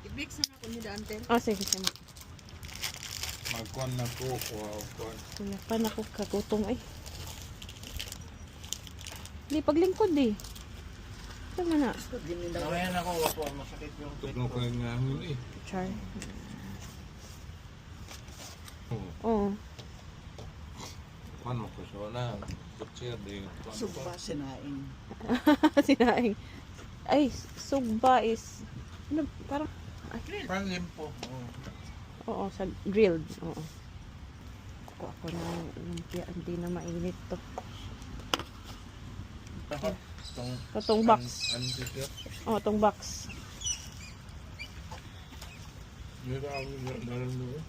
I-mix na ako ni Dante. Oh, sige, sige. Magkuhan na po. Kuhan. Wala pa na ako kagutom ay. Hindi, paglingkod eh. Tama na. Ngayon ako, wapo, masakit yung Tugnong ko yung namin eh. Char. Oo. Oo. Kuhan mo ko siya na. Kutsir din. Sugpa sinaing. Sinaing. Ay, sugba is, ano, parang, ay, Parang limpo. oo, sa grilled. Oo. Kuha ko na lumpia, hindi na mainit to. Tapos, Itong box. Andikit. Oo, itong box. Hindi ka ako dalang doon.